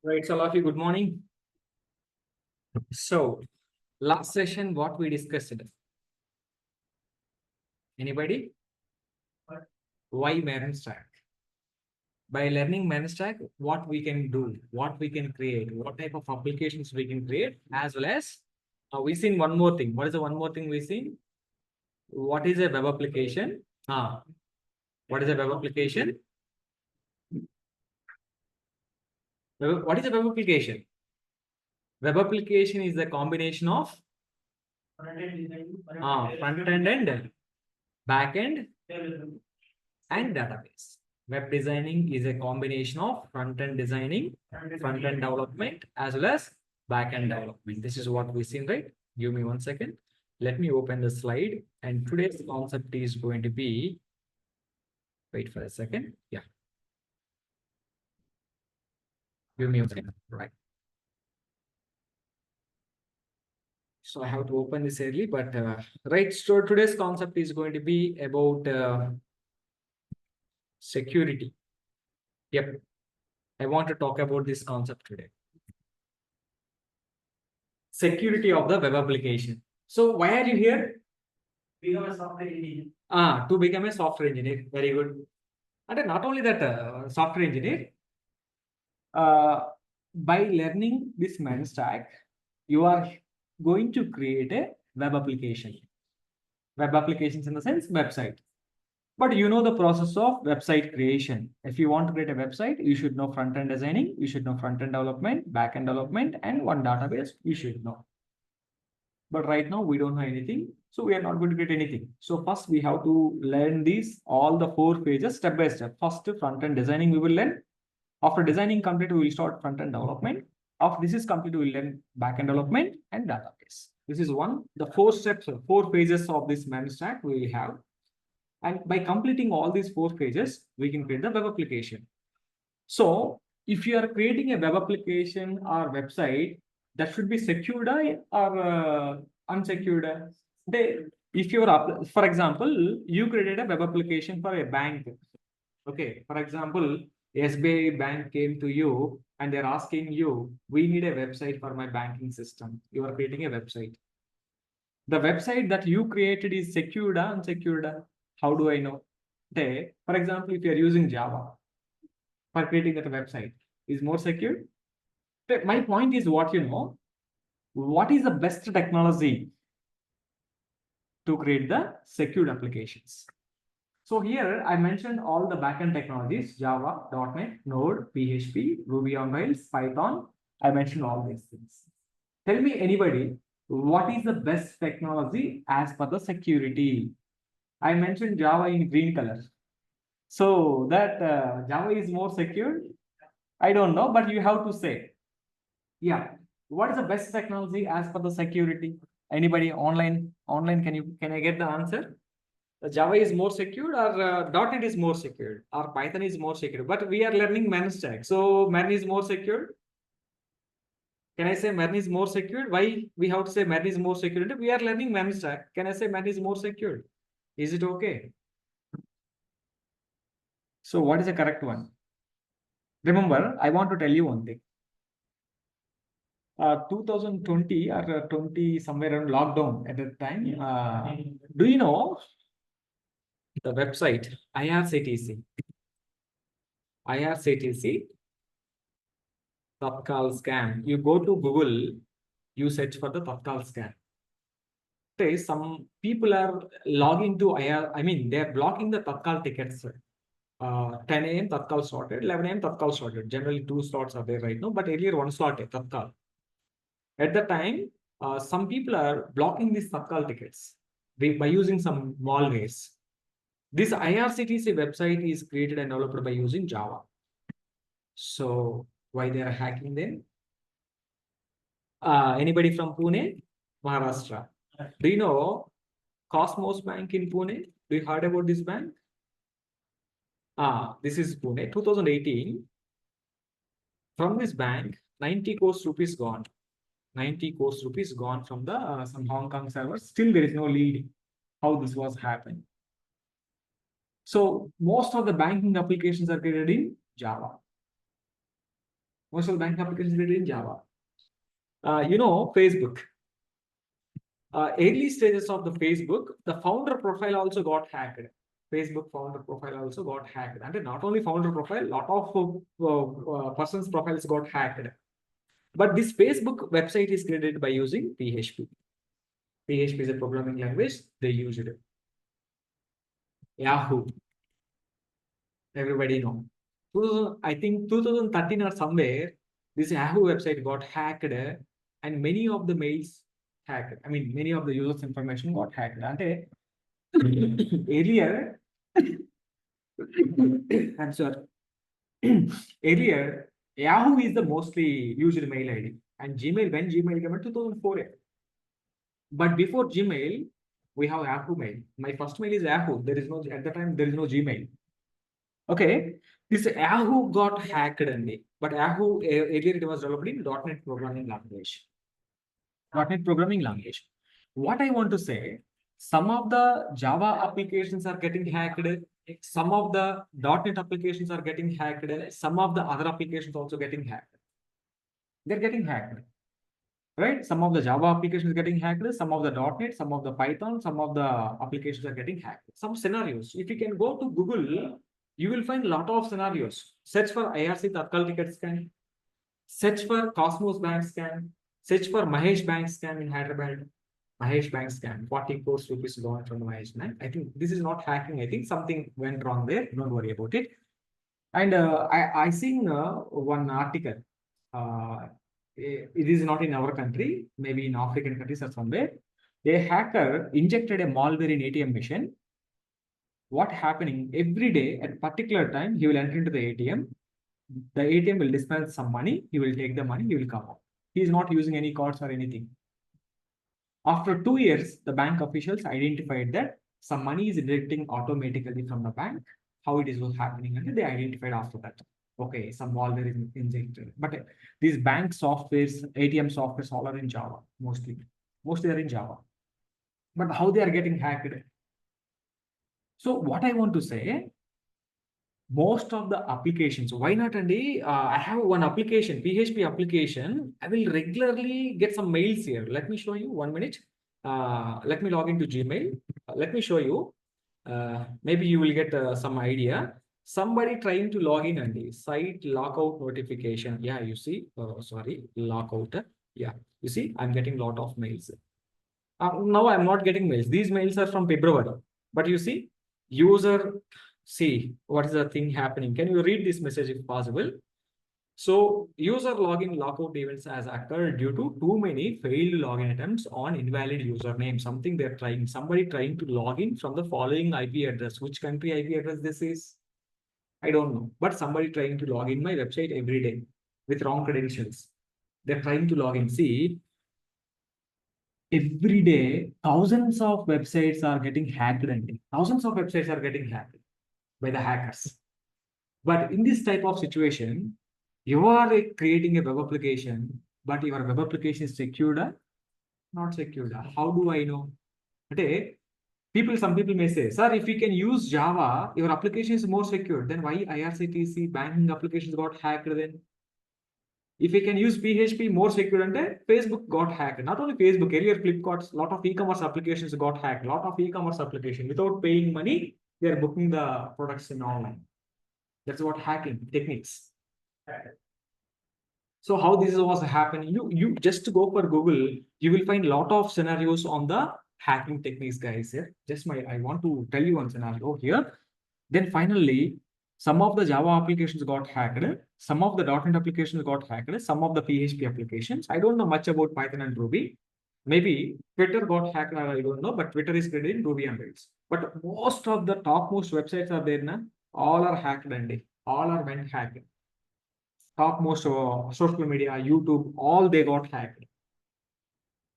Right, so all of you, good morning. So, last session, what we discussed? Anybody? Why mern stack? By learning mern stack, what we can do, what we can create, what type of applications we can create, as well as we seen one more thing. What is the one more thing we seen? What is a web application? What is a web application? What is a web application? Web application is the combination of front end and back end and database. Web designing is a combination of front-end designing, front-end development, as well as back-end development. This is what we seen, right? Give me 1 second. Let me open the slide. And today's concept is going to be, wait for a second. Yeah. Give me 1 second. Right. So I have to open this early, but right. So today's concept is going to be about security. Yep. I want to talk about this concept today. Security of the web application. So why are you here? Become a software engineer. To become a software engineer. Very good. And not only that, software engineer, by learning this mern stack, you are going to create a web application. Web applications in the sense website. But you know the process of website creation. If you want to create a website, you should know front-end designing, you should know front-end development, back-end development, and one database you should know. But right now we don't know anything, so we are not going to get anything. So first we have to learn these all the 4 phases step by step. First, front-end designing we will learn. After designing complete, we will start front-end development. After this is complete, we will learn back-end development and database. This is the 4 steps, 4 phases of this mern stack we have. And by completing all these 4 phases, we can create the web application. So if you are creating a web application or website, that should be secured or unsecured. If you are, for example, you created a web application for a bank. Okay, for example, SBI Bank came to you and they're asking you, we need a website for my banking system. You are creating a website. The website that you created is secured or unsecured? How do I know? For example, if you are using Java for creating that website, is more secure? My point is what what is the best technology to create the secured applications? So here I mentioned all the backend technologies, Java, .NET, Node, PHP, Ruby on Rails, Python. I mentioned all these things. Tell me anybody, what is the best technology as per the security? I mentioned Java in green color. So that Java is more secure? I don't know, but you have to say. Yeah. What is the best technology as per the security? Anybody online? Can I get the answer? Java is more secure or .NET is more secure or Python is more secure? But we are learning mern stack. So mern is more secure. Can I say mern is more secure? Why we have to say mern is more secure? We are learning mern stack. Can I say mern is more secure? Is it okay? So what is the correct one? Remember, I want to tell you one thing. 2020 or 20 somewhere around lockdown at that time. Do you know the website IRCTC? IRCTC Tatkal scam. You go to Google, you search for the Tatkal scam. Some people are logging to they are blocking the Tatkal tickets. 10 a.m. Tatkal sorted, 11 a.m. Tatkal sorted. Generally, 2 slots are there right now, but earlier 1 slot Tatkal. At the time, some people are blocking these Tatkal tickets by using some malwares. This IRCTC website is created and developed by using Java. So why they are hacking them? Anybody from Pune, Maharashtra? Do you know Cosmos Bank in Pune? Do you heard about this bank? This is Pune, 2018. From this bank, 90 crores rupees gone. 90 crores rupees gone from the some Hong Kong servers. Still, there is no lead how this was happening. So most of the banking applications are created in Java. Most of the bank applications are written in Java. Facebook. Early stages of the Facebook, the founder profile also got hacked. Facebook founder profile also got hacked. And not only founder profile, lot of persons' profiles got hacked. But this Facebook website is created by using PHP. PHP is a programming language. They use it. Yahoo. Everybody know. I think 2013 or somewhere, this Yahoo website got hacked and many of the mails hacked. I mean, many of the users' information got hacked. And earlier, I'm sorry. Earlier, Yahoo is the mostly used mail ID. And Gmail, when Gmail came in 2004. But before Gmail, we have Yahoo mail. My first mail is Yahoo. There is no, at the time, there is no Gmail. Okay, this Yahoo got hacked only, but Yahoo earlier it was developed in .NET programming language. .NET programming language. What I want to say, some of the Java applications are getting hacked. Some of the .NET applications are getting hacked. Some of the other applications also getting hacked. They're getting hacked, right? Some of the Java applications getting hacked. Some of the .NET, some of the Python, some of the applications are getting hacked. Some scenarios. If you can go to Google, you will find a lot of scenarios. Search for IRC Tatkal ticket scan. Search for Cosmos Bank scan. Search for Mahesh Bank scan in Hyderabad. Mahesh Bank scam, 40 crores rupees gone from the Mahesh Bank. I think this is not hacking. I think something went wrong there. Don't worry about it. And I seen one article. It is not in our country, maybe in African countries or somewhere. A hacker injected a malware in ATM machine. What happening every day at particular time, he will enter into the ATM. The ATM will dispense some money. He will take the money. He will come out. He is not using any cards or anything. After 2 years, the bank officials identified that some money is deducting automatically from the bank. How it is happening, and they identified after that. Okay, some malware is injected. But these bank softwares, ATM softwares, all are in Java mostly. Mostly are in Java. But how they are getting hacked? So what I want to say, most of the applications, why not? Andy, I have one application, PHP application. I will regularly get some mails here. Let me show you 1 minute. Let me log into Gmail. Let me show you. Maybe you will get some idea. Somebody trying to log in, Andy. Site lockout notification. Yeah, you see. Sorry, lockout. Yeah, you see, I'm getting a lot of mails. Now I'm not getting mails. These mails are from February. But you see, user, see what is the thing happening. Can you read this message if possible? So user login lockout events has occurred due to too many failed login attempts on invalid username. Something they're trying, somebody trying to log in from the following IP address. Which country IP address this is? I don't know. But somebody trying to log in my website every day with wrong credentials. They're trying to log in. See, every day, thousands of websites are getting hacked and thousands of websites are getting hacked by the hackers. But in this type of situation, you are creating a web application, but your web application is secured or not secured. How do I know? Okay, some people may say, sir, if you can use Java, your application is more secure. Then why IRCTC banking applications got hacked then? If you can use PHP more secure, and Facebook got hacked. Not only Facebook, earlier Flipkart's, lot of e-commerce applications got hacked. Lot of e-commerce application without paying money, they are booking the products in online. That's what hacking techniques. So how this was happening? You just go for Google, you will find a lot of scenarios on the hacking techniques, guys. Here, I want to tell you one scenario here. Then finally, some of the Java applications got hacked. Some of the .NET applications got hacked. Some of the PHP applications. I don't know much about Python and Ruby. Maybe Twitter got hacked. I don't know, but Twitter is created in Ruby and Rails. But most of the topmost websites are there now. All are hacked and all are went hacked. Topmost social media, YouTube, all they got hacked.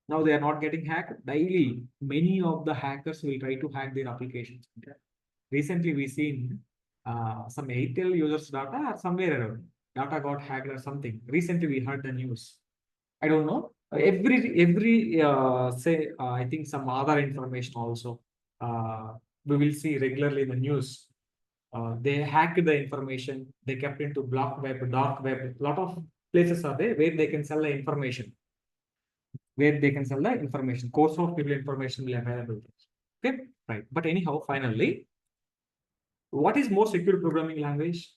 Now they are not getting hacked. Daily, many of the hackers will try to hack their applications. Recently, we seen some Airtel users' data or somewhere around. Data got hacked or something. Recently, we heard the news. I don't know. Every say I think some other information also we will see regularly in the news. They hacked the information. They kept into block web, dark web. Lot of places are there where they can sell the information. Course of people information will be available. Okay, right. But anyhow, finally, what is more secure programming language?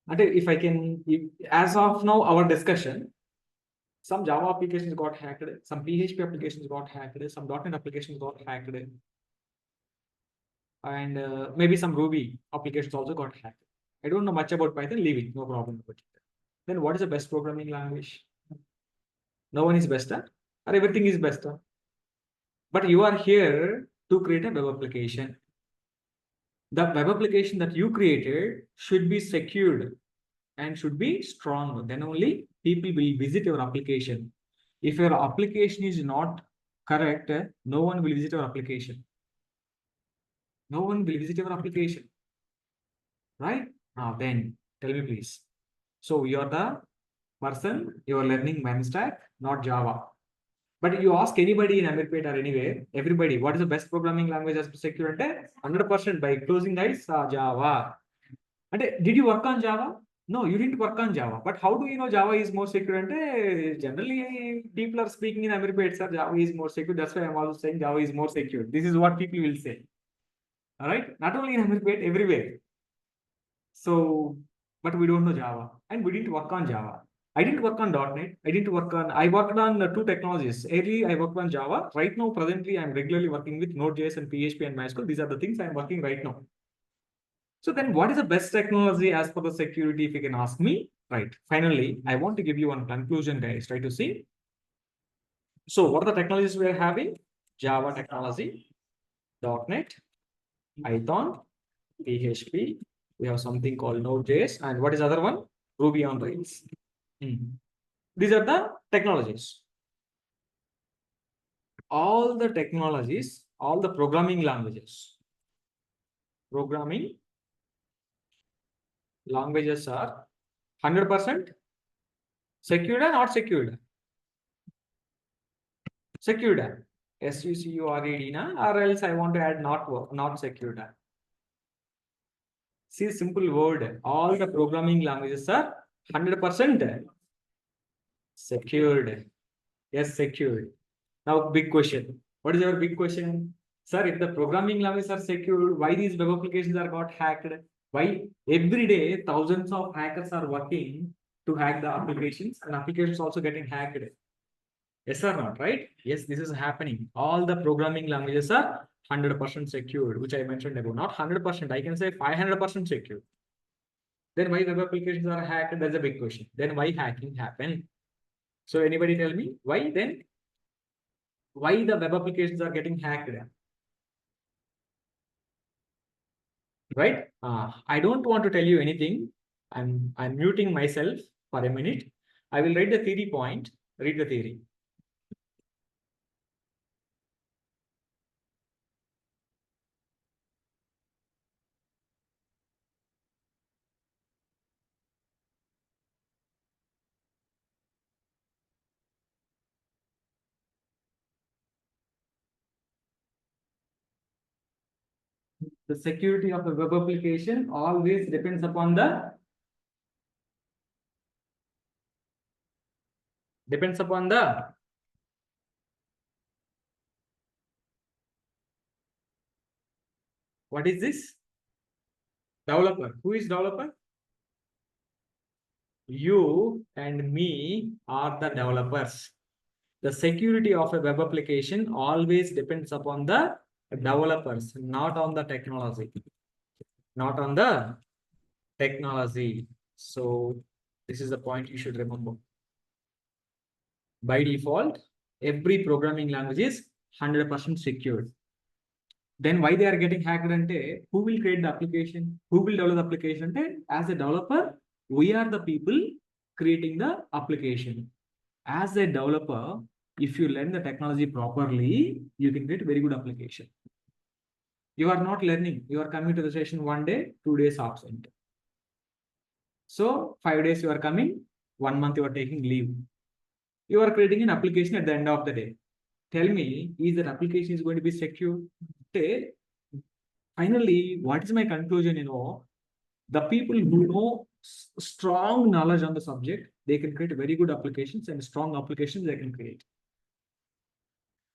And if I can, as of now, our discussion, some Java applications got hacked, some PHP applications got hacked, some .NET applications got hacked, and maybe some Ruby applications also got hacked. I don't know much about Python, leave it, no problem. Then what is the best programming language? No one is best, or everything is best. But you are here to create a web application. The web application that you created should be secured and should be strong. Then only people will visit your application. If your application is not correct, no one will visit your application. No one will visit your application. Right? Now then, tell me please. So you are the person, you are learning mern, not Java. But you ask anybody in Amirpet or anywhere, everybody, what is the best programming language as secure? 100% by closing eyes, Java. And did you work on Java? No, you didn't work on Java. But how do you know Java is more secure? And generally, people are speaking in Amirpet, sir, Java is more secure. That's why I'm also saying Java is more secure. This is what people will say. All right? Not only in Amirpet, everywhere. So, but we don't know Java. And we didn't work on Java. I didn't work on .NET. I worked on two technologies. Early, I worked on Java. Right now, presently, I'm regularly working with Node.js and PHP and MySQL. These are the things I'm working right now. So then what is the best technology as per the security, if you can ask me? Right. Finally, I want to give you one conclusion, guys. Try to see. So what are the technologies we are having? Java technology, .NET, Python, PHP. We have something called Node.js. And what is the other one? Ruby on Rails. These are the technologies. All the technologies, all the programming languages. Programming languages are 100% secured or not secured? Secured. SUCURED, or else I want to add not secured. See, simple word. All the programming languages are 100% secured. Yes, secured. Now, big question. What is your big question? Sir, if the programming languages are secured, why these web applications are got hacked? Why every day thousands of hackers are working to hack the applications, and applications also getting hacked? Yes or not, right? Yes, this is happening. All the programming languages are 100% secured, which I mentioned above. Not 100%, I can say 500% secure. Then why web applications are hacked? That's a big question. Then why hacking happened? So anybody tell me why then? Why the web applications are getting hacked? Right? I don't want to tell you anything. I'm muting myself for a minute. I will write the theory point. Read the theory. The security of a web application always depends upon the what is this? Developer. Who is developer? You and me are the developers. The security of a web application always depends upon the developers, not on the technology. Not on the technology. So this is the point you should remember. By default, every programming language is 100% secured. Then why they are getting hacked? Who will create the application? Who will develop the application? As a developer, we are the people creating the application. As a developer, if you learn the technology properly, you can create a very good application. You are not learning. You are coming to the session 1 day, 2 days absent. So 5 days you are coming, 1 month you are taking leave. You are creating an application at the end of the day. Tell me, is that application is going to be secure? Finally, what is my conclusion? The people who know strong knowledge on the subject, they can create very good applications, and strong applications they can create.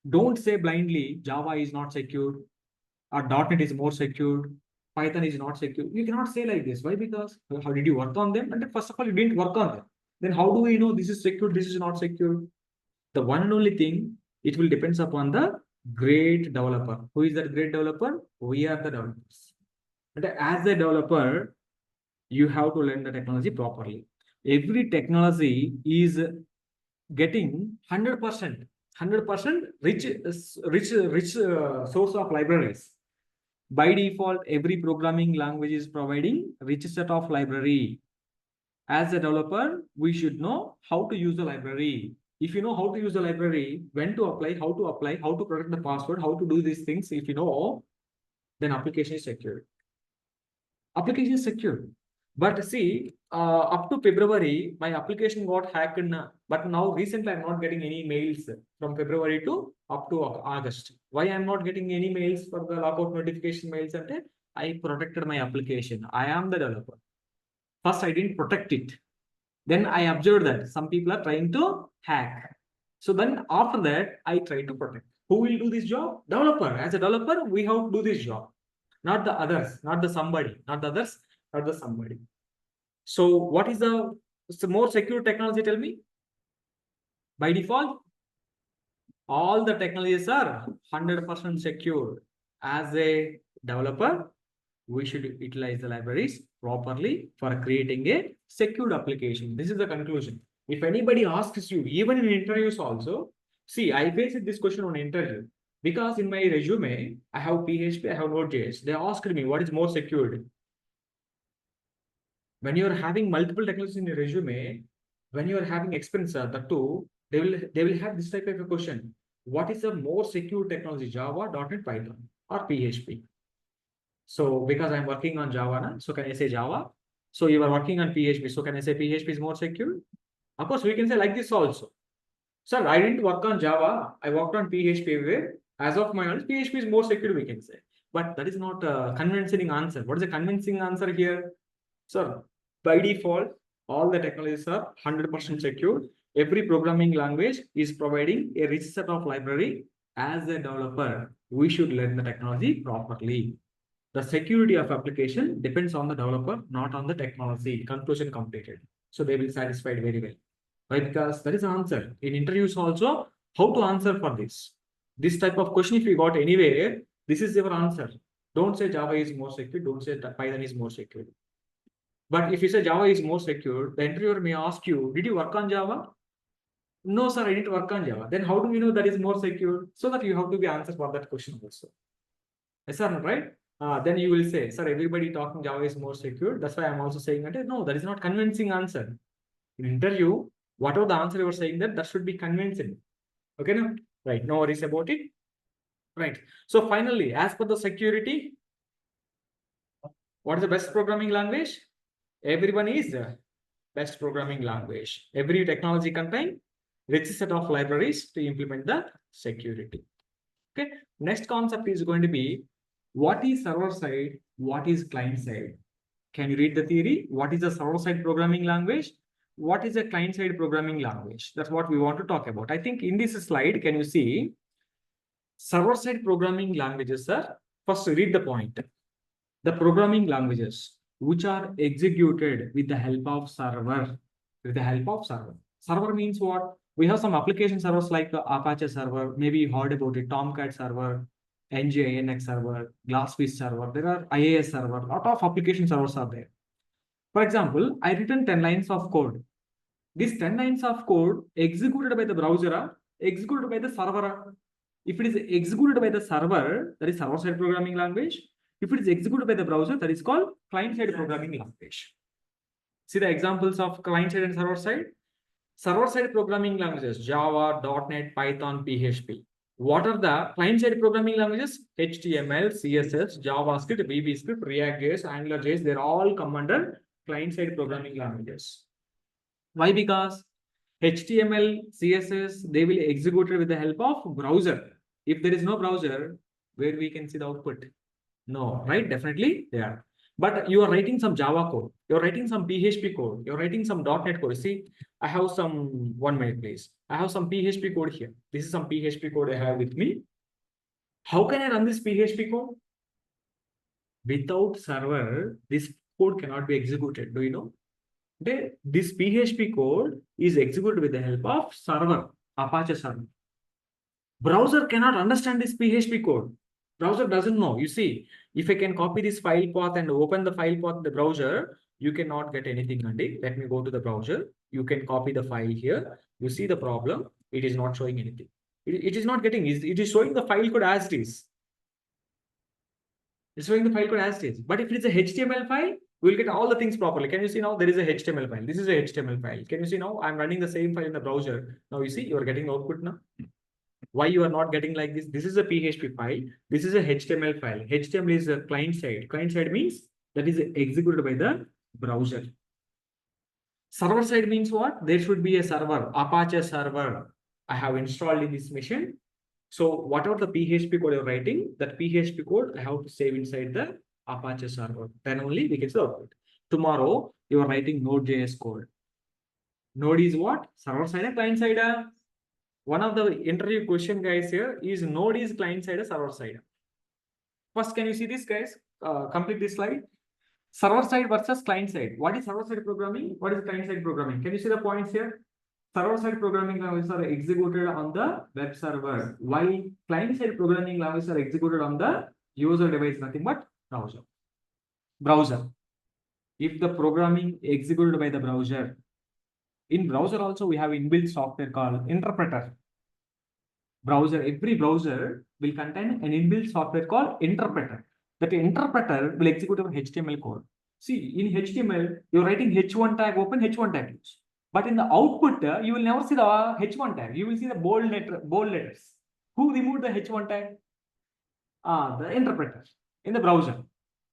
Don't say blindly Java is not secure or .NET is more secure, Python is not secure. You cannot say like this. Why? Because how did you work on them? And first of all, you didn't work on them. Then how do we know this is secure, this is not secure? The one and only thing, it will depends upon the great developer. Who is that great developer? We are the developers. And as a developer, you have to learn the technology properly. Every technology is getting 100% rich source of libraries. By default, every programming language is providing rich set of library. As a developer, we should know how to use the library. If you know how to use the library, when to apply, how to protect the password, how to do these things, if you know, then application is secure. Application is secure. But see, up to February, my application got hacked. But now recently, I'm not getting any mails from February to up to August. Why I'm not getting any mails for the lockout notification mails? And I protected my application. I am the developer. First, I didn't protect it. Then I observed that some people are trying to hack. So then after that, I try to protect. Who will do this job? Developer. As a developer, we have to do this job. Not the others, not the somebody, not the others, not the somebody. So what is the more secure technology? Tell me. By default, all the technologies are 100% secure. As a developer, we should utilize the libraries properly for creating a secured application. This is the conclusion. If anybody asks you, even in interviews also, see, I faced this question on interview because in my resume, I have PHP, I have Node.js. They asked me, what is more secured? When you are having multiple technologies in your resume, when you are having experience, the two, they will have this type of a question. What is the more secure technology, Java, .NET, Python, or PHP? So because I'm working on Java, so can I say Java? So you are working on PHP, so can I say PHP is more secure? Of course, we can say like this also. Sir, I didn't work on Java. I worked on PHP. Where, as of my knowledge, PHP is more secure, we can say. But that is not a convincing answer. What is a convincing answer here? Sir, by default, all the technologies are 100% secure. Every programming language is providing a rich set of library. As a developer, we should learn the technology properly. The security of application depends on the developer, not on the technology. Conclusion completed. So they will be satisfied very well. Why? Because that is the answer. In interviews also, how to answer for this? This type of question, if you got anywhere, this is your answer. Don't say Java is more secure. Don't say Python is more secure. But if you say Java is more secure, the interviewer may ask you, did you work on Java? No, sir, I didn't work on Java. Then how do we know that is more secure? So that you have to be answered for that question also. Yes, sir, right? Then you will say, sir, everybody talking Java is more secure. That's why I'm also saying that. No, that is not convincing answer. In interview, whatever the answer you are saying that should be convincing. Okay, no? Right, no worries about it. Right. So finally, as per the security, what is the best programming language? Everyone is the best programming language. Every technology contains rich set of libraries to implement the security. Okay. Next concept is going to be what is server side, what is client side. Can you read the theory? What is the server side programming language? What is a client side programming language? That's what we want to talk about. I think in this slide, can you see server side programming languages, sir? First, read the point. The programming languages which are executed with the help of server. With the help of server. Server means what? We have some application servers like the Apache server. Maybe you heard about it. Tomcat server, NGINX server, Glassfish server. There are IAS server. A lot of application servers are there. For example, I written 10 lines of code. These 10 lines of code executed by the browser, executed by the server. If it is executed by the server, that is server-side programming language. If it is executed by the browser, that is called client-side programming language. See the examples of client-side and server-side. Server-side programming languages, Java, .NET, Python, PHP. What are the client-side programming languages? HTML, CSS, JavaScript, VBScript, React.js, AngularJS. They're all come under client-side programming languages. Why? Because HTML, CSS, they will execute it with the help of browser. If there is no browser, where we can see the output? No, right? Definitely there. But you are writing some Java code, you're writing some PHP code, you're writing some .NET code. See, I have some, 1 minute please. I have some PHP code here. This is some PHP code I have with me. How can I run this PHP code? Without server, this code cannot be executed. Do you know? This PHP code is executed with the help of server, Apache server. Browser cannot understand this PHP code. Browser doesn't know. You see, if I can copy this file path and open the file path in the browser, you cannot get anything, Andy. Let me go to the browser. You can copy the file here. You see the problem. It is not showing anything. It is not getting, it is showing the file code as it is. It's showing the file code as it is. But if it's a HTML file, we'll get all the things properly. Can you see now? There is a HTML file. This is a HTML file. Can you see now? I'm running the same file in the browser. Now you see, you are getting output now. Why you are not getting like this? This is a PHP file. This is a HTML file. HTML is a client side. Client side means that is executed by the browser. Server side means what? There should be a server, Apache server. I have installed in this machine. So whatever the PHP code you're writing, that PHP code I have to save inside the Apache server. Then only we get the output. Tomorrow you are writing Node.js code. Node is what? Server side or client side? One of the interview question guys here is Node is client side or server side. First, can you see this guys? Complete this slide. Server side versus client side. What is server side programming? What is client side programming? Can you see the points here? Server side programming languages are executed on the web server, while client side programming languages are executed on the user device, nothing but browser. If the programming executed by the browser, in browser also we have inbuilt software called interpreter. Every browser will contain an inbuilt software called interpreter. That interpreter will execute our HTML code. See, in HTML, you're writing H1 tag open, H1 tag close. But in the output, you will never see the H1 tag. You will see the bold letters. Who removed the H1 tag? The interpreter in the browser.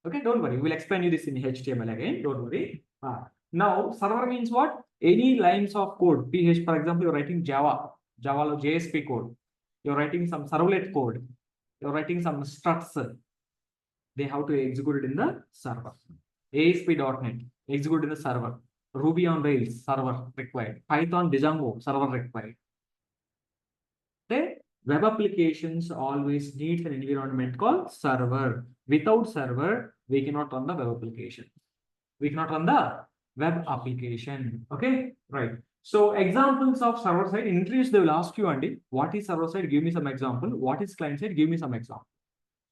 Okay, don't worry. We'll explain you this in HTML again. Don't worry. Now, server means what? Any lines of code. PHP, for example, you're writing Java JSP code. You're writing some servlet code. You're writing some structs. They have to execute it in the server. ASP.NET, execute in the server. Ruby on Rails, server required. Python Django, server required. The web applications always need an environment called server. Without server, we cannot run the web application. We cannot run the web application. Okay, right. So examples of server side, in interviews they will ask you, Andy, what is server side? Give me some example. What is client side? Give me some example.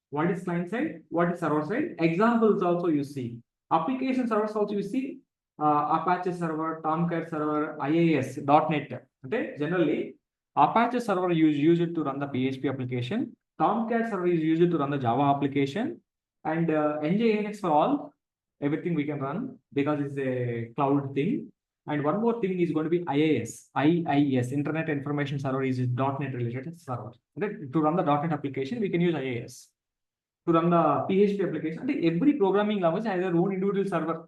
What is client side? What is server side? Examples also you see. Application servers also you see. Apache server, Tomcat server, IIS, .NET. Okay, generally Apache server use it to run the PHP application. Tomcat server is used to run the Java application, and NJNX for all. Everything we can run because it's a cloud thing. And one more thing is going to be IIS, Internet Information Server, is .NET related server. Okay? To run the .NET application, we can use IIS. To run the PHP application, every programming language has their own individual server.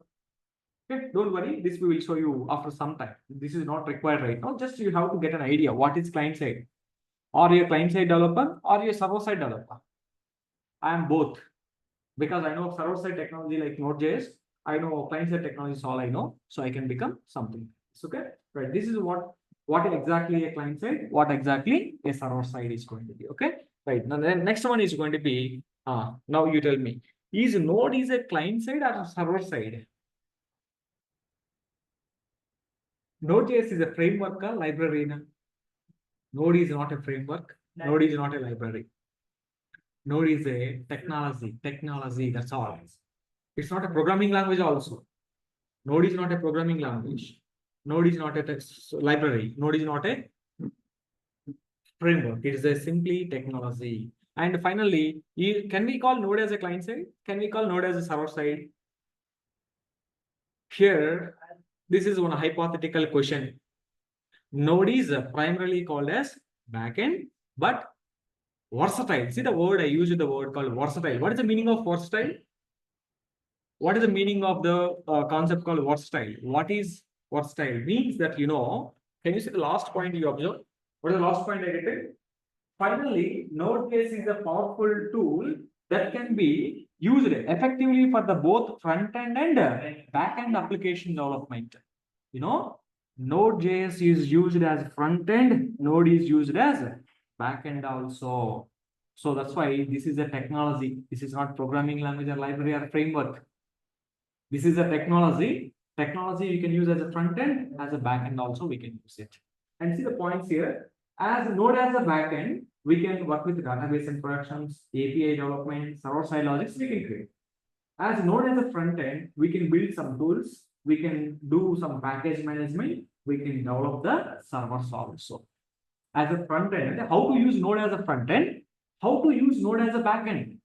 Okay, don't worry, this we will show you after some time. This is not required right now. Just you have to get an idea what is client side. Or you're client side developer or you're server side developer. I am both because I know server side technology like Node.js. I know client side technology is all I know, so I can become something. Okay, right? This is what exactly a client side, what exactly a server side is going to be. Okay, right. Now the next one is going to be now you tell me, is Node is a client side or a server side? Node.js is a framework or library. Node is not a framework. Node is not a library. Node is a technology. That's all. It's not a programming language also. Node is not a programming language. Node is not a library. Node is not a framework. It is a simply technology. And finally, can we call Node as a client side? Can we call Node as a server side? Here, this is one hypothetical question. Node is primarily called as backend, but versatile. See the word I used, the word called versatile. What is the meaning of versatile? What is the meaning of the concept called versatile? What is versatile? Means that, can you see the last point you observe? What is the last point I get it? Finally, Node.js is a powerful tool that can be used effectively for the both front end and back end application development. You know, Node.js is used as front end, Node is used as back end also. So that's why this is a technology. This is not programming language or library or framework. This is a technology. Technology you can use as a front end, as a back end also we can use it. And see the points here. As Node as a back end, we can work with database introductions, API development, server-side logics we can create. As Node as a front end, we can build some tools, we can do some package management, we can develop the servers also. As a front end, how to use Node as a front end, how to use Node as a back end.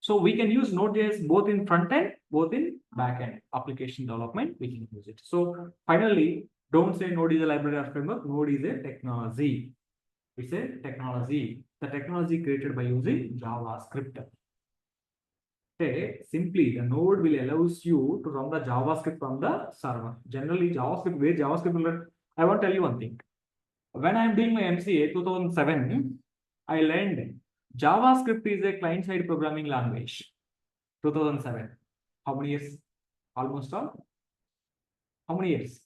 So we can use Node.js both in front end, both in back end application development, we can use it. So finally, don't say Node is a library or framework, Node is a technology. It's a technology. The technology created by using JavaScript. Okay, simply the node will allows you to run the JavaScript on the server. Generally, JavaScript, where JavaScript will run, I want to tell you one thing. When I'm doing my MCA 2007, I learned JavaScript is a client-side programming language. 2007. How many years? Almost all. How many years?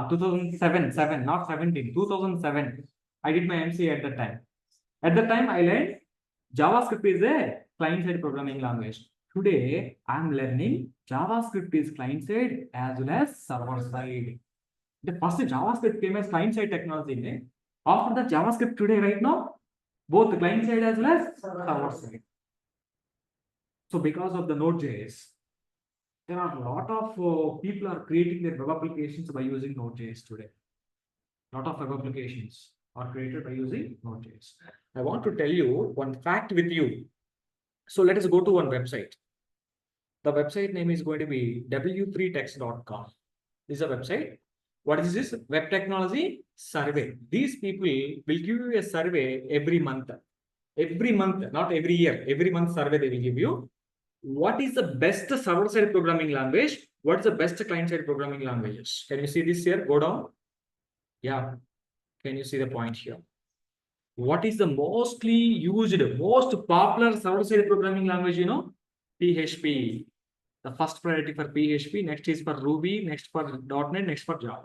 2007, not 17. 2007. I did my MCA at that time. At that time, I learned JavaScript is a client-side programming language. Today, I'm learning JavaScript is client-side as well as server-side. The first JavaScript came as client-side technology. After the JavaScript today, right now, both the client-side as well as server-side. So because of the Node.js, there are a lot of people are creating their web applications by using Node.js today. A lot of web applications are created by using Node.js. I want to tell you one fact with you. So let us go to one website. The website name is going to be demo3 This is a website. What is this? Web technology survey. These people will give you a survey every month. Every month, not every year. Every month survey they will give you. What is the best server-side programming language? What is the best client-side programming languages? Can you see this here? Go down. Yeah. Can you see the point here? What is the mostly used, most popular server-side programming language? You know, PHP. The first priority for PHP, next is for Ruby, next for .NET, next for Java.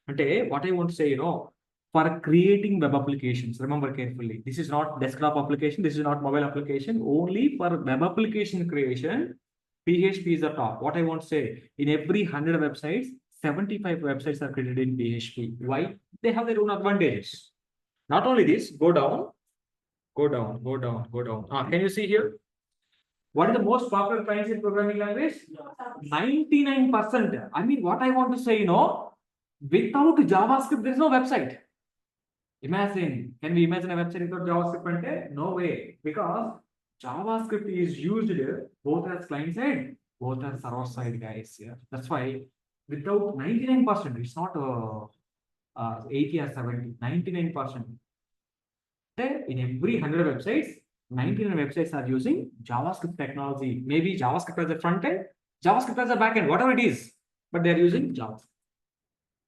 And what I want to say, you know, for creating web applications, remember carefully, this is not desktop application, this is not mobile application, only for web application creation, PHP is the top. What I want to say, in every 100 websites, 75 websites are created in PHP. Why? They have their own advantages. Not only this, go down. Can you see here? What is the most popular client-side programming language? 99%. I mean, what I want to say, you know, without JavaScript, there is no website. Imagine, can we imagine a website without JavaScript? No way, because JavaScript is used both as client-side, both as server-side, guys. Yeah. That's why without 99%, it's not 80 or 70, 99%. In every 100 websites, 99 websites are using JavaScript technology. Maybe JavaScript as a front end, JavaScript as a back end, whatever it is, but they're using JavaScript.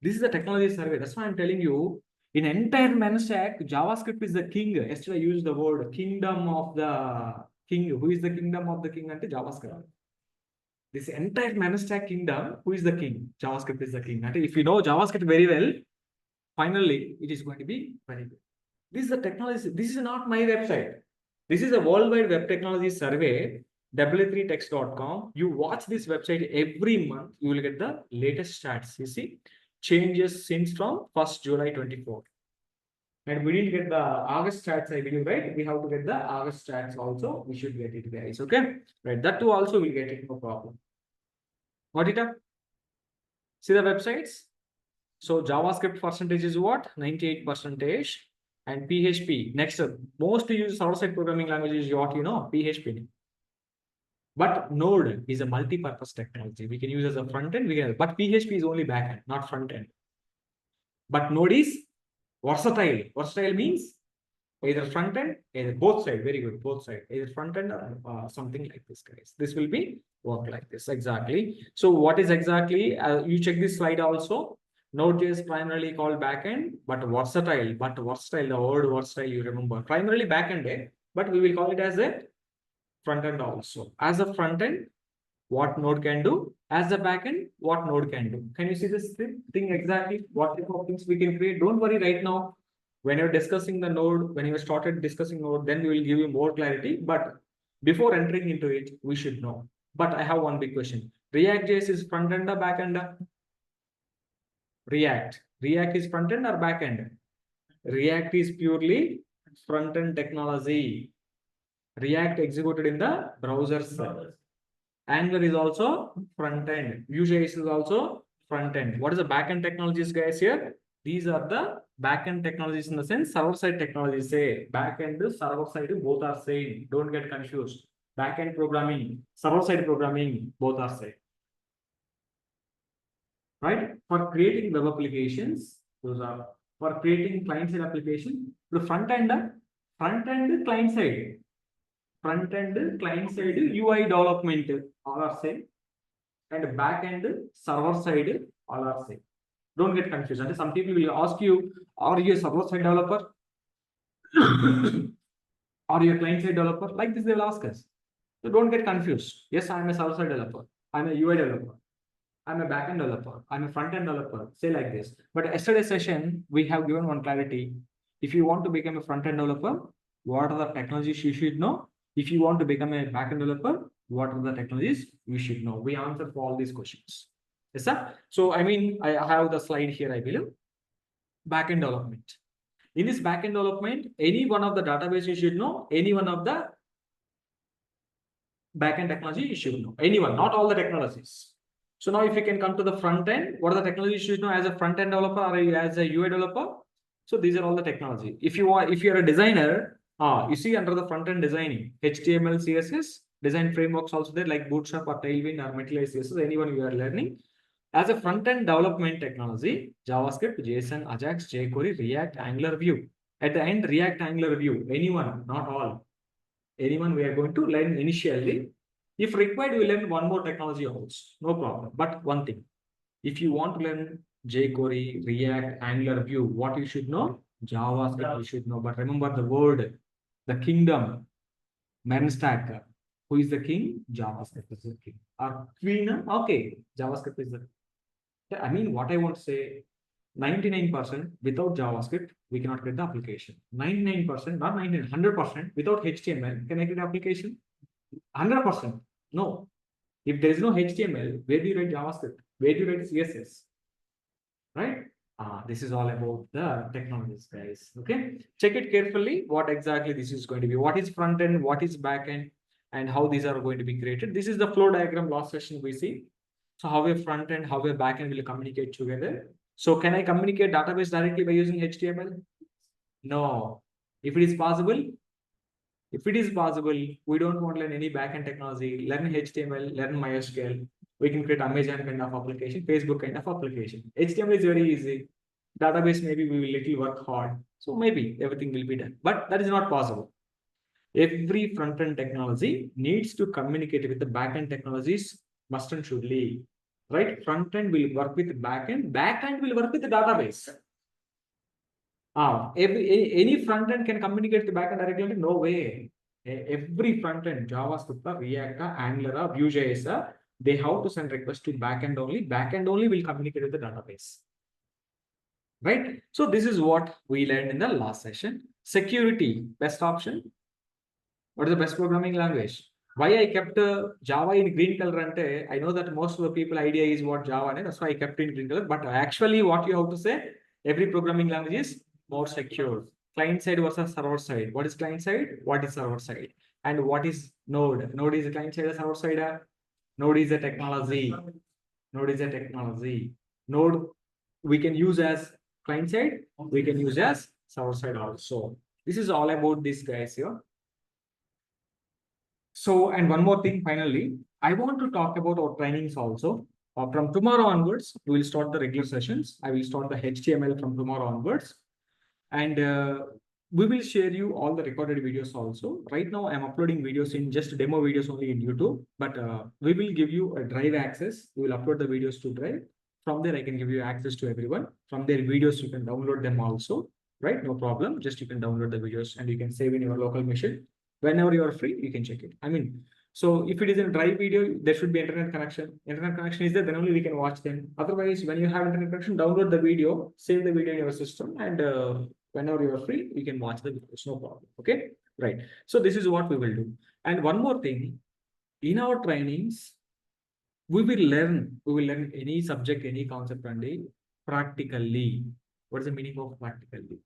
This is the technology survey. That's why I'm telling you, in entire mern stack, JavaScript is the king. Yesterday I used the word kingdom of the king. Who is the kingdom of the king? And JavaScript. This entire mern stack kingdom, who is the king? JavaScript is the king. And if you know JavaScript very well, finally, it is going to be very good. This is the technology. This is not my website. This is a worldwide web technology survey, w3text.com. You watch this website every month, you will get the latest stats. You see, changes since from 1st July 24. And we didn't get the August stats, I believe, right? We have to get the August stats also. We should get it, guys. Okay, right? That too also we'll get it, no problem. Got it up? See the websites. So JavaScript percentage is what? 98%. And PHP, next most used server-side programming language is what you know, PHP. But Node is a multi-purpose technology. We can use as a front end, but PHP is only back end, not front end. But Node is versatile. Versatile means either front end, either both side. Very good, both side, either front end or something like this, guys. This will be work like this exactly. So what is exactly? You check this slide also. Node.js primarily called backend, but versatile. The word versatile you remember. Primarily backend, but we will call it as a front end also. As a front end, what node can do? As a backend, what node can do? Can you see this thing exactly? What type of things we can create? Don't worry right now. When you're discussing the node, when you started discussing node, then we will give you more clarity. But before entering into it, we should know. But I have one big question. React.js is front end or back end? React. React is front end or back end? React is purely front end technology. React executed in the browsers. Angular is also front end. Vue.js is also front end. What is the backend technologies, guys? Here, these are the backend technologies in the sense server side technologies. Say backend, server side, both are same. Don't get confused. Backend programming, server side programming, both are same. Right? For creating web applications, those are for creating client side application. The front end client side. Front end client side UI development all are same, and back end server side all are same. Don't get confused. And some people will ask you, are you a server side developer? Are you a client side developer? Like this, they will ask us. So don't get confused. Yes, I'm a server side developer. I'm a UI developer. I'm a backend developer. I'm a front end developer. Say like this. But yesterday's session, we have given one clarity. If you want to become a front end developer, what are the technologies you should know? If you want to become a backend developer, what are the technologies you should know? We answer for all these questions. Yes, sir. So, I mean, I have the slide here, I believe. Backend development. In this backend development, any one of the database you should know, any one of the backend technology you should know. Anyone, not all the technologies. So now if you can come to the front end, what are the technologies you should know as a front end developer or as a UI developer? So these are all the technology. If you're a designer, you see under the front end designing, HTML, CSS, design frameworks also there like Bootstrap or Tailwind or Materialize CSS, anyone you are learning. As a front end development technology, JavaScript, JSON, Ajax, jQuery, React, Angular, Vue. At the end, React, Angular, Vue. Anyone, not all. Anyone we are going to learn initially. If required, we learn one more technology also. No problem. But one thing, if you want to learn jQuery, React, Angular, Vue, what you should know? JavaScript you should know. But remember the word, the kingdom, mern stack. Who is the king? JavaScript is the king. Or queen? Okay, JavaScript is the. I mean, what I want to say, 99% without JavaScript, we cannot get the application. 99%, not 99, 100% without HTML, can I get the application? 100%. No. If there is no HTML, where do you write JavaScript? Where do you write CSS? Right? This is all about the technologies, guys. Okay. Check it carefully what exactly this is going to be. What is front end, what is back end, and how these are going to be created. This is the flow diagram last session we see. So how a front end, how a back end will communicate together. So can I communicate database directly by using HTML? No. If it is possible, we don't want to learn any backend technology, learn HTML, learn MySQL. We can create Amazon kind of application, Facebook kind of application. HTML is very easy. Database, maybe we will little work hard. So maybe everything will be done, but that is not possible. Every front-end technology needs to communicate with the backend technologies must and shouldly. Right? Front-end will work with backend, backend will work with the database. Any front end can communicate with the backend directly? No way. Every front end, JavaScript, React, Angular, Vue.js, they have to send request to backend only. Backend only will communicate with the database. Right? So this is what we learned in the last session. Security, best option. What is the best programming language? Why I kept Java in green color? I know that most of the people idea is what Java, and that's why I kept it in green color. But actually, what you have to say, every programming language is more secure. Client side versus server side. What is client side? What is server side? And what is node? Node is a client side or server side? Node is a technology. Node is a technology. Node we can use as client side. We can use as server side also. This is all about this, guys here. So, and one more thing, finally, I want to talk about our trainings also. From tomorrow onwards, we will start the regular sessions. I will start the HTML from tomorrow onwards. And we will share you all the recorded videos also. Right now, I'm uploading videos in just demo videos only in YouTube, but we will give you a Drive access. We will upload the videos to Drive. From there, I can give you access to everyone. From their videos, you can download them also, right? No problem. Just you can download the videos and you can save in your local machine. Whenever you are free, you can check it. I mean, so if it is a dry video, there should be internet connection. Internet connection is there, then only we can watch them. Otherwise, when you have internet connection, download the video, save the video in your system, and whenever you are free, you can watch the videos. No problem. Okay, right. So this is what we will do. And one more thing, in our trainings, we will learn any subject, any concept only practically. What is the meaning of practically?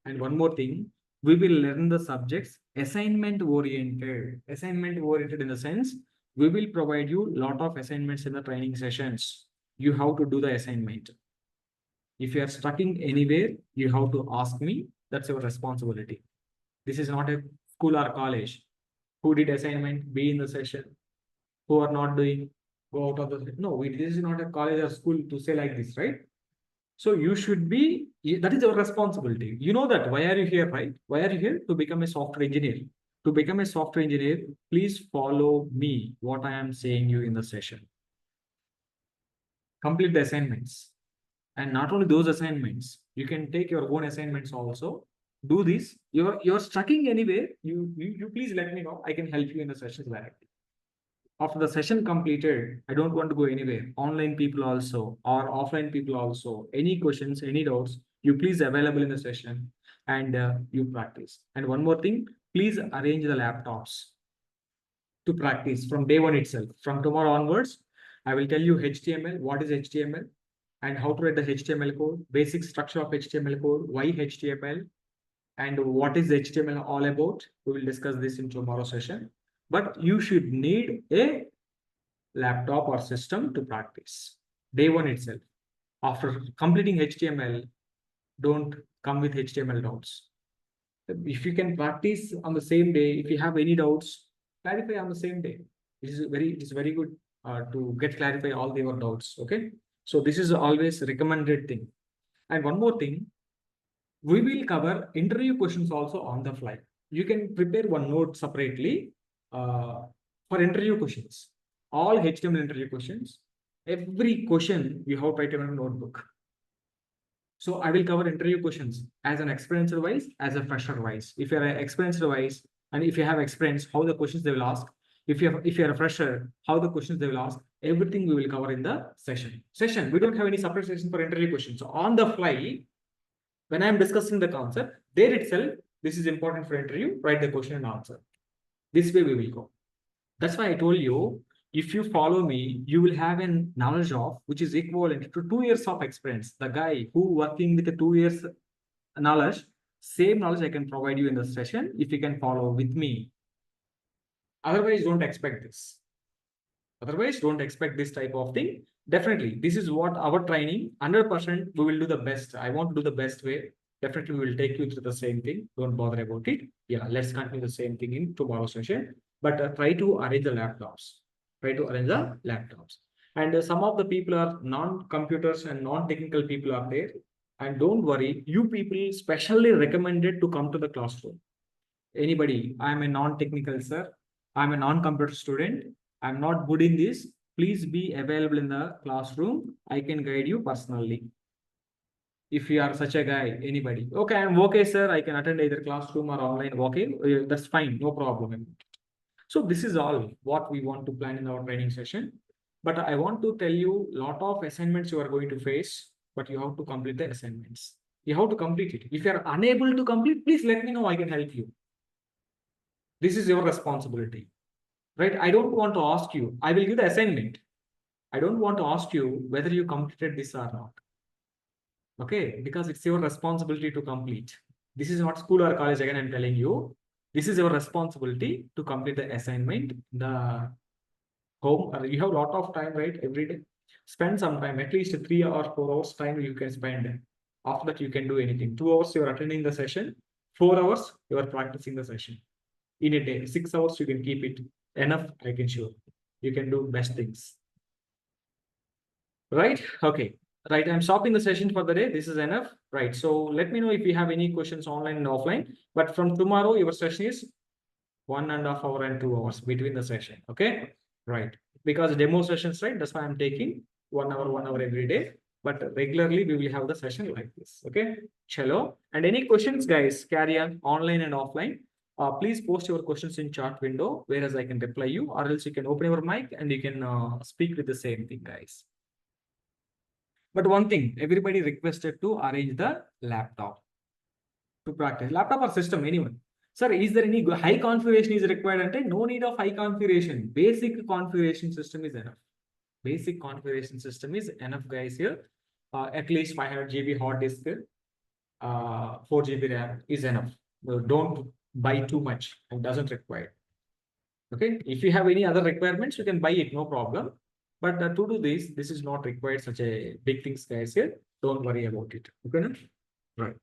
And one more thing, we will learn the subjects assignment oriented. Assignment oriented in the sense, we will provide you lot of assignments in the training sessions. You have to do the assignment. If you are stuck in anywhere, you have to ask me. That's your responsibility. This is not a school or college. Who did assignment, be in the session. Who are not doing, go out of the, no, this is not a college or school to say like this, right? So you should be, that is your responsibility. You know that. Why are you here, right? Why are you here? To become a software engineer. To become a software engineer, please follow me, what I am saying you in the session. Complete the assignments. And not only those assignments, you can take your own assignments also. Do this. You're stuck in anywhere. You please let me know. I can help you in the sessions directly. After the session completed, I don't want to go anywhere. Online people also, or offline people also, any questions, any doubts, you please available in the session, and you practice. And one more thing, please arrange the laptops to practice from day one itself. From tomorrow onwards, I will tell you HTML, what is HTML, and how to write the HTML code, basic structure of HTML code, why HTML, and what is HTML all about. We will discuss this in tomorrow's session. But you should need a laptop or system to practice. Day one itself. After completing HTML, don't come with HTML doubts. If you can practice on the same day, if you have any doubts, clarify on the same day. It is very good to get clarify all your doubts. Okay. So this is always recommended thing. And one more thing, we will cover interview questions also on the fly. You can prepare one note separately for interview questions. All HTML interview questions. Every question you have to write in a notebook. So I will cover interview questions as an experienced wise, as a fresher wise. If you're an experienced wise, and if you have experience, how the questions they will ask. If you're a fresher, how the questions they will ask. Everything we will cover in the session. We don't have any separate session for interview questions. So on the fly, when I'm discussing the concept, there itself, this is important for interview, write the question and answer. This way we will go. That's why I told you, if you follow me, you will have a knowledge of, which is equivalent to 2 years of experience. The guy who working with the 2 years knowledge, same knowledge I can provide you in the session if you can follow with me. Otherwise, don't expect this. Otherwise, don't expect this type of thing. Definitely, this is what our training, 100%, we will do the best. I want to do the best way. Definitely, we will take you through the same thing. Don't bother about it. Yeah, let's continue the same thing in tomorrow's session. But try to arrange the laptops. Try to arrange the laptops. And some of the people are non-computers and non-technical people are there. And don't worry, you people specially recommended to come to the classroom. Anybody, I'm a non-technical sir. I'm a non-computer student. I'm not good in this. Please be available in the classroom. I can guide you personally. If you are such a guy, anybody. Okay, I'm okay, sir. I can attend either classroom or online. Okay, that's fine. No problem. So this is all what we want to plan in our training session. But I want to tell you a lot of assignments you are going to face, but you have to complete the assignments. You have to complete it. If you are unable to complete, please let me know. I can help you. This is your responsibility, right? I don't want to ask you. I will give the assignment. I don't want to ask you whether you completed this or not. Okay, because it's your responsibility to complete. This is not school or college. Again, I'm telling you, this is your responsibility to complete the assignment. The home, you have a lot of time, right? Every day, spend some time, at least 3 or 4 hours time you can spend. After that, you can do anything. 2 hours you are attending the session. 4 hours you are practicing the session. In a day, 6 hours you can keep it enough. I can show you can do best things. Right? Okay. Right. I'm stopping the session for the day. This is enough. Right. So let me know if you have any questions online and offline. But from tomorrow, your session is 1.5 hours and 2 hours between the session. Okay. Right. Because demo sessions, right? That's why I'm taking 1 hour every day. But regularly we will have the session like this. Okay. Chalo. And any questions, guys, carry on online and offline. Please post your questions in chat window, whereas I can reply you, or else you can open your mic and you can speak with the same thing, guys. But one thing, everybody requested to arrange the laptop to practice. Laptop or system, anyone. Sir, is there any high configuration is required? And no need of high configuration. Basic configuration system is enough. Basic configuration system is enough, guys. Here, at least 500 GB hard disk, 4 GB RAM is enough. Don't buy too much. It doesn't require. Okay. If you have any other requirements, you can buy it, no problem. But to do this is not required such a big things, guys. Here, don't worry about it. Okay, no? Right.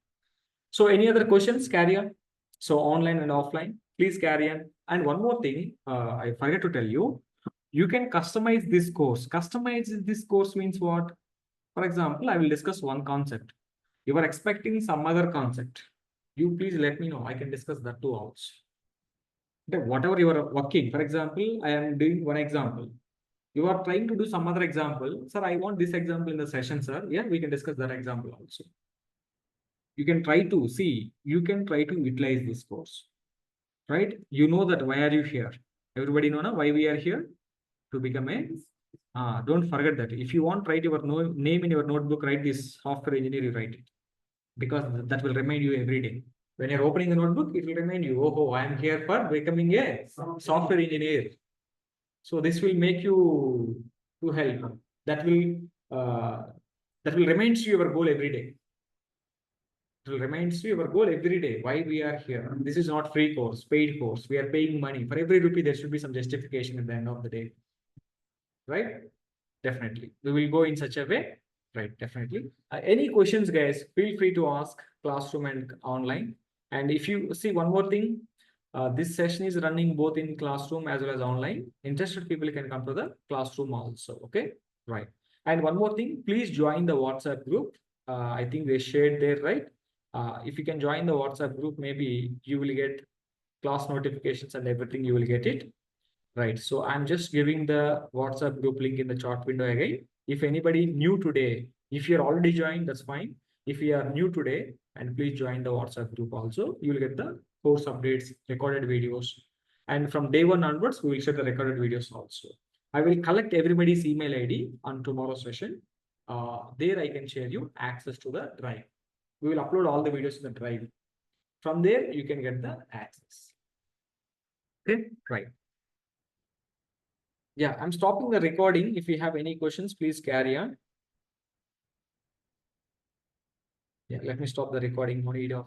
So any other questions? Carry on. So online and offline, please carry on. And one more thing, I forgot to tell you, you can customize this course. Customize this course means what? For example, I will discuss one concept. You are expecting some other concept. You please let me know. I can discuss that too also. Okay, whatever you are working, for example, I am doing one example. You are trying to do some other example. Sir, I want this example in the session, sir. Yeah, we can discuss that example also. You can try to see, you can try to utilize this course, right? You know that why are you here? Everybody know now why we are here? To become a, don't forget that. If you want, write your name in your notebook, write this software engineer, you write it. Because that will remind you every day. When you're opening the notebook, it will remind you, oh, I am here for becoming a software engineer. So this will make you to help. That will remind you your goal every day. It will remind you your goal every day. Why we are here? This is not free course, paid course. We are paying money. For every rupee, there should be some justification at the end of the day. Right? Definitely. We will go in such a way. Right, definitely. Any questions, guys, feel free to ask classroom and online. And if you see one more thing, this session is running both in classroom as well as online. Interested people can come to the classroom also. Okay, right. And one more thing, please join the WhatsApp group. I think they shared there, right? If you can join the WhatsApp group, maybe you will get class notifications and everything, you will get it. Right. So I'm just giving the WhatsApp group link in the chat window again. If anybody new today, if you're already joined, that's fine. If you are new today, and please join the WhatsApp group also, you will get the course updates, recorded videos. And from day one onwards, we will share the recorded videos also. I will collect everybody's email ID on tomorrow's session. There I can share you access to the drive. We will upload all the videos in the drive. From there, you can get the access. Okay, right. Yeah, I'm stopping the recording. If you have any questions, please carry on. Yeah, let me stop the recording. No need of